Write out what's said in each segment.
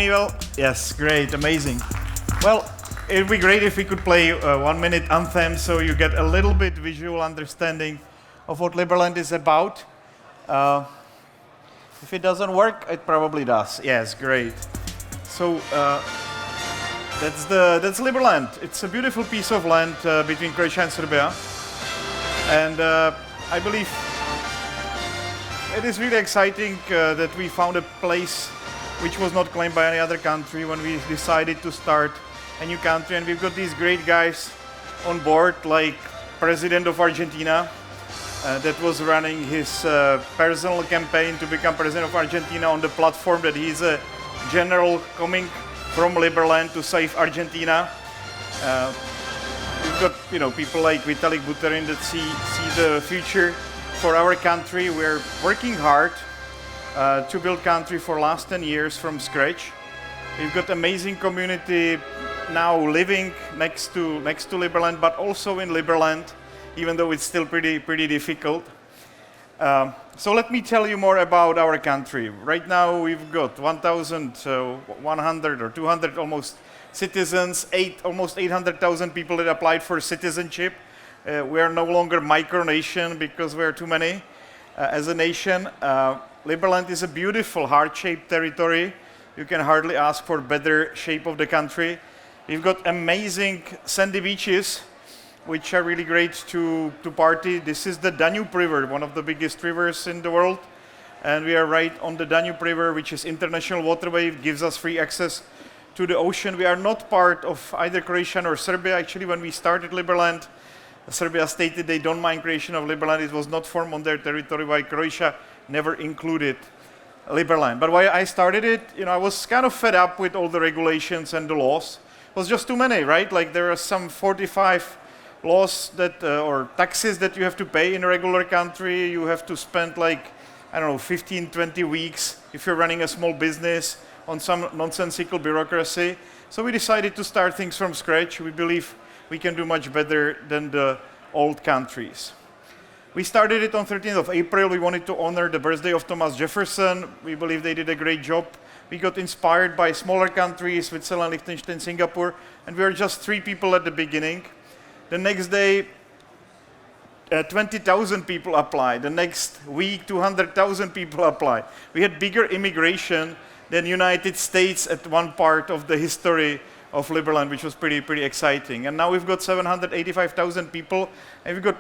Well, yes, great, amazing. Well, it'd be great if we could play a 1-minute anthem so you get a little bit visual understanding of what Liberland is about. If it doesn't work, it probably does. Yes, great. So that's Liberland. It's a beautiful piece of land between Croatia and Serbia, and I believe it is really exciting that we found a place which was not claimed by any other country when we decided to start a new country. And we've got these great guys on board, like President of Argentina, that was running his personal campaign to become President of Argentina on the platform that he's a general coming from Liberland to save Argentina. We've got people like Vitalik Buterin that see the future for our country. We're working hard to build country for last 10 years from scratch. We've got amazing community now living next to Liberland, but also in Liberland, even though it's still pretty difficult. So let me tell you more about our country. Right now we've got 1,100 or 200 almost citizens, almost 800,000 people that applied for citizenship. We are no longer micronation because we're too many as a nation. Liberland is a beautiful, heart-shaped territory. You can hardly ask for better shape of the country. We've got amazing sandy beaches, which are really great to party. This is the Danube River, one of the biggest rivers in the world. And we are right on the Danube River, which is international waterway. It gives us free access to the ocean. We are not part of either Croatia or Serbia. Actually, when we started Liberland, Serbia stated they don't mind creation of Liberland. It was not formed on their territory, while Croatia never included Liberland. But why I started it, I was kind of fed up with all the regulations and the laws. It was just too many, right? Like there are some 45 laws that, or taxes that you have to pay in a regular country. You have to spend 15, 20 weeks if you're running a small business on some nonsensical bureaucracy. So we decided to start things from scratch. We believe we can do much better than the old countries. We started it on 13th of April. We wanted to honor the birthday of Thomas Jefferson. We believe they did a great job. We got inspired by smaller countries, Switzerland, Liechtenstein, Singapore, and we were just 3 people at the beginning. The next day, 20,000 people applied. The next week, 200,000 people applied. We had bigger immigration than United States at one part of the history of Liberland, which was pretty exciting. And now we've got 785,000 people, and we've got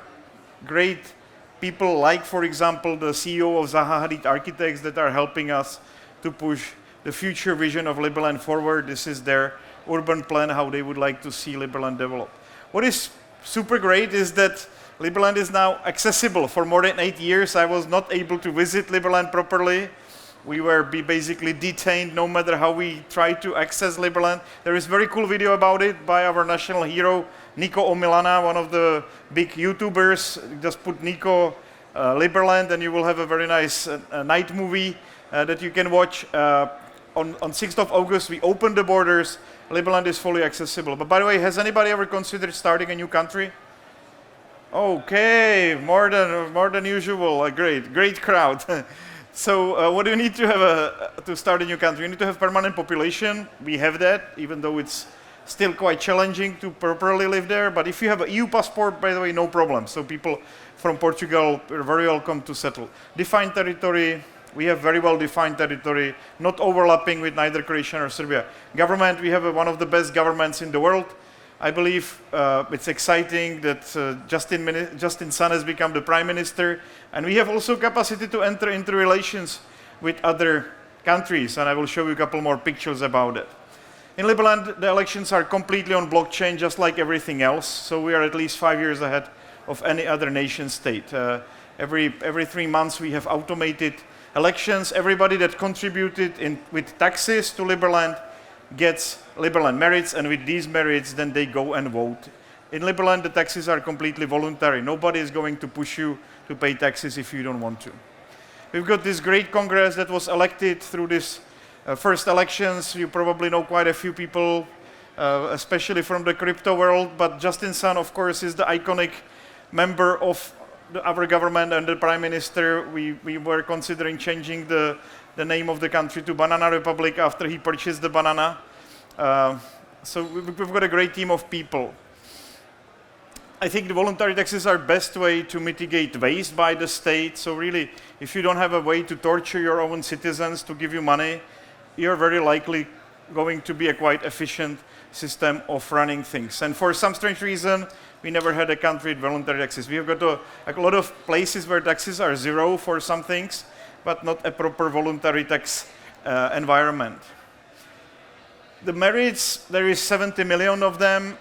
great people like, for example, the CEO of Zaha Hadid Architects that are helping us to push the future vision of Liberland forward. This is their urban plan, how they would like to see Liberland develop. What is super great is that Liberland is now accessible. For more than 8 years, I was not able to visit Liberland properly. We were basically detained no matter how we tried to access Liberland. There is a very cool video about it by our national hero, Nico Omilana, one of the big YouTubers. Just put Nico Liberland and you will have a very nice night movie that you can watch. On 6th of August, we opened the borders. Liberland is fully accessible. But by the way, has anybody ever considered starting a new country? Okay, more than usual. A great crowd. So what do you need to have to start a new country? You need to have permanent population. We have that, even though it's still quite challenging to properly live there. But if you have an EU passport, by the way, no problem. So people from Portugal are very welcome to settle. Defined territory. We have very well-defined territory, not overlapping with neither Croatia nor Serbia. Government, we have one of the best governments in the world. I believe it's exciting that Justin Sun has become the Prime Minister, and we have also capacity to enter into relations with other countries, and I will show you a couple more pictures about it. In Liberland, the elections are completely on blockchain, just like everything else, so we are at least 5 years ahead of any other nation state. Every 3 months we have automated elections. Everybody that contributed with taxes to Liberland gets Liberland merits, and with these merits, then they go and vote. In Liberland, the taxes are completely voluntary. Nobody is going to push you to pay taxes if you don't want to. We've got this great Congress that was elected through this first elections. You probably know quite a few people, especially from the crypto world, but Justin Sun, of course, is the iconic member of our government and the Prime Minister. We were considering changing the the name of the country to Banana Republic after he purchased the banana. So we've got a great team of people. I think the voluntary taxes are best way to mitigate waste by the state. So really, if you don't have a way to torture your own citizens to give you money, you're very likely going to be a quite efficient system of running things. And for some strange reason, we never had a country with voluntary taxes. We have got a lot of places where taxes are zero for some things, but not a proper voluntary tax environment. The merits, there is 70 million of them.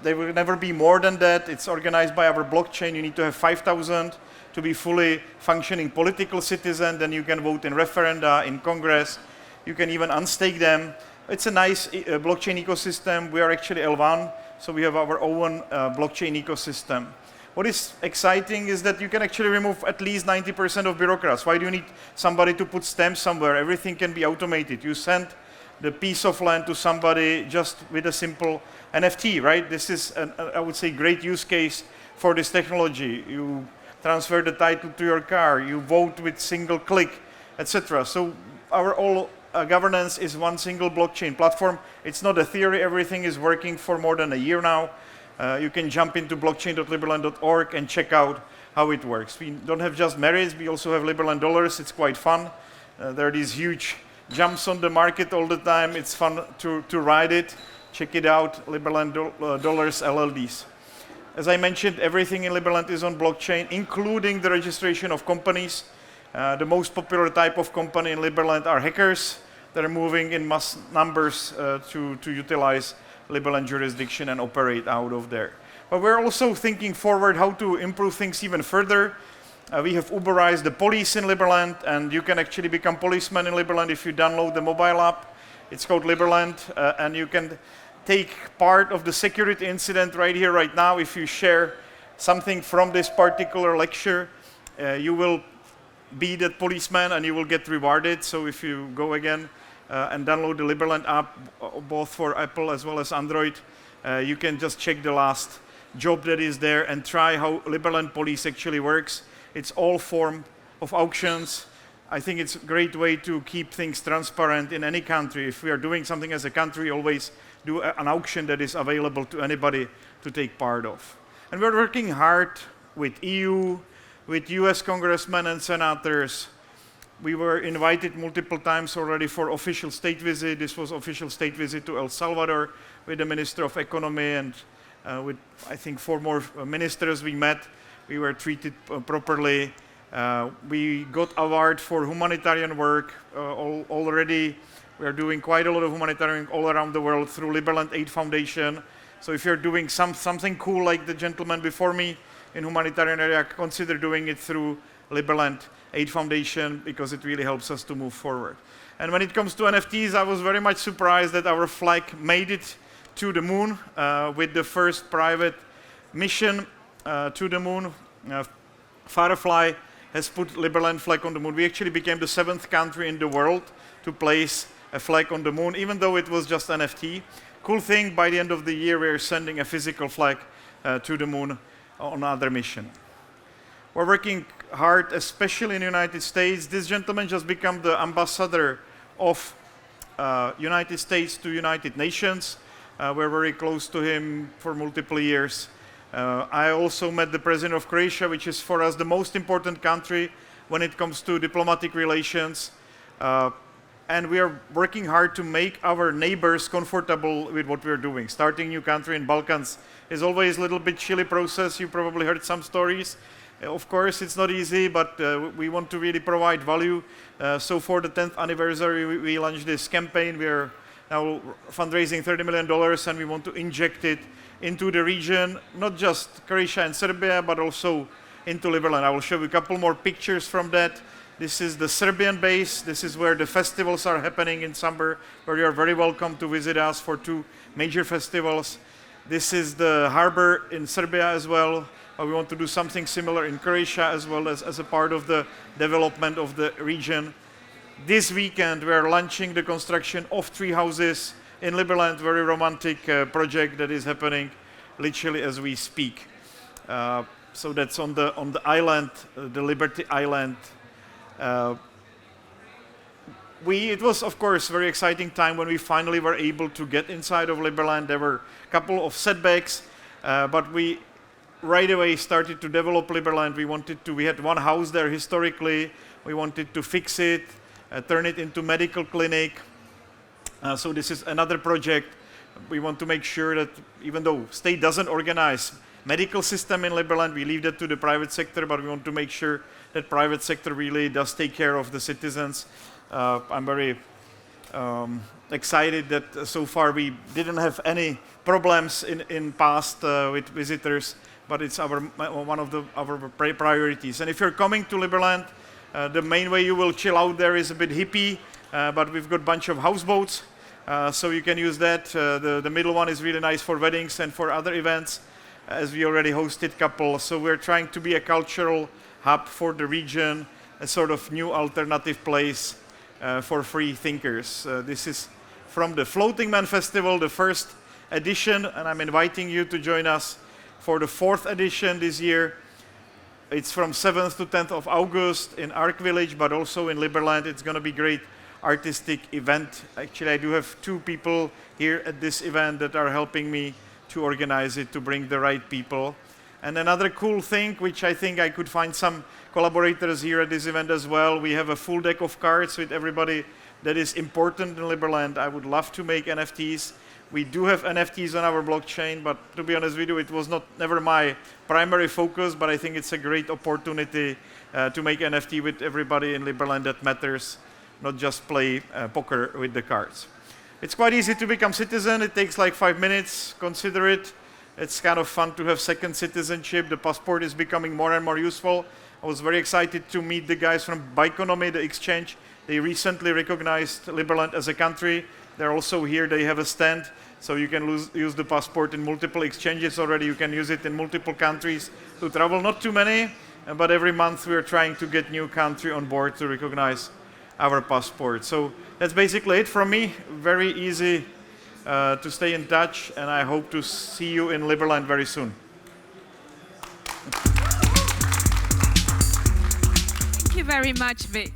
They will never be more than that. It's organized by our blockchain. You need to have 5,000 to be fully functioning political citizen. Then you can vote in referenda, in Congress. You can even unstake them. It's a nice blockchain ecosystem. We are actually L1, so we have our own blockchain ecosystem. What is exciting is that you can actually remove at least 90% of bureaucrats. Why do you need somebody to put stamps somewhere? Everything can be automated. You send the piece of land to somebody just with a simple NFT, right? This is, I would say, great use case for this technology. You transfer the title to your car, you vote with single click, etc. So our all governance is one single blockchain platform. It's not a theory, everything is working for more than a year now. You can jump into blockchain.liberland.org and check out how it works. We don't have just merits, we also have Liberland dollars, it's quite fun. There are these huge jumps on the market all the time. It's fun to ride it. Check it out, Liberland dollars LLDs. As I mentioned, everything in Liberland is on blockchain, including the registration of companies. The most popular type of company in Liberland are hackers. They're moving in mass numbers to utilize Liberland jurisdiction and operate out of there. But we're also thinking forward how to improve things even further. We have Uberized the police in Liberland, and you can actually become policeman in Liberland if you download the mobile app. It's called Liberland, and you can take part of the security incident right here, right now. If you share something from this particular lecture, you will be that policeman and you will get rewarded. So if you go again and download the Liberland app, both for Apple as well as Android, you can just check the last job that is there and try how Liberland police actually works. It's all form of auctions. I think it's a great way to keep things transparent in any country. If we are doing something as a country, always do an auction that is available to anybody to take part of. And we're working hard with EU, with US congressmen and senators. We were invited multiple times already for official state visit. This was official state visit to El Salvador with the Minister of Economy and with, I think, 4 more ministers we met. We were treated properly. We got award for humanitarian work already. We are doing quite a lot of humanitarian all around the world through Liberland Aid Foundation. So if you're doing something cool like the gentleman before me in humanitarian area, consider doing it through Liberland Aid Foundation because it really helps us to move forward. And when it comes to NFTs, I was very much surprised that our flag made it to the moon with the first private mission to the moon. Firefly has put Liberland flag on the moon. We actually became the 7th country in the world to place a flag on the moon, even though it was just NFT. Cool thing, by the end of the year, we're sending a physical flag to the moon on another mission. We're working hard, especially in the United States. This gentleman just became the ambassador of United States to United Nations. We're very close to him for multiple years. I also met the president of Croatia, which is for us the most important country when it comes to diplomatic relations. And we are working hard to make our neighbors comfortable with what we're doing. Starting a new country in Balkans is always a little bit chilly process. You probably heard some stories. Of course, it's not easy, but we want to really provide value. So for the 10th anniversary, we launched this campaign. We are now fundraising $30 million, and we want to inject it into the region, not just Croatia and Serbia, but also into Liberland. I will show you a couple more pictures from that. This is the Serbian base. This is where the festivals are happening in summer, where you are very welcome to visit us for 2 major festivals. This is the harbor in Serbia as well. We want to do something similar in Croatia as well as a part of the development of the region. This weekend, we are launching the construction of 3 houses in Liberland, very romantic project that is happening literally as we speak. So that's on the island, the Liberty Island. It was, of course, a very exciting time when we finally were able to get inside of Liberland. There were a couple of setbacks, but we right away started to develop Liberland. We had one house there historically. We wanted to fix it, turn it into medical clinic. So this is another project. We want to make sure that even though state doesn't organize medical system in Liberland, we leave that to the private sector, but we want to make sure that private sector really does take care of the citizens. I'm very excited that so far we didn't have any problems in past with visitors, but it's one of our priorities. And if you're coming to Liberland, the main way you will chill out there is a bit hippie, but we've got a bunch of houseboats, so you can use that. The middle one is really nice for weddings and for other events, as we already hosted a couple. So we're trying to be a cultural hub for the region, a sort of new alternative place for free thinkers. This is from the Floating Man Festival, the first edition, and I'm inviting you to join us for the 4th edition this year. It's from 7th to 10th of August in Ark Village, but also in Liberland. It's going to be a great artistic event. Actually, I do have 2 people here at this event that are helping me to organize it, to bring the right people. And another cool thing, which I think I could find some collaborators here at this event as well, we have a full deck of cards with everybody that is important in Liberland. I would love to make NFTs. We do have NFTs on our blockchain, but to be honest with you, it was never my primary focus, but I think it's a great opportunity to make NFT with everybody in Liberland that matters, not just play poker with the cards. It's quite easy to become citizen. It takes like 5 minutes. Consider it. It's kind of fun to have second citizenship. The passport is becoming more and more useful. I was very excited to meet the guys from Bikonomy, the exchange. They recently recognized Liberland as a country. They're also here. They have a stand, so you can use the passport in multiple exchanges already. You can use it in multiple countries to travel. Not too many, but every month we're trying to get new country on board to recognize our passport. So that's basically it from me. Very easy to stay in touch, and I hope to see you in Liberland very soon. Thank you very much, Vít.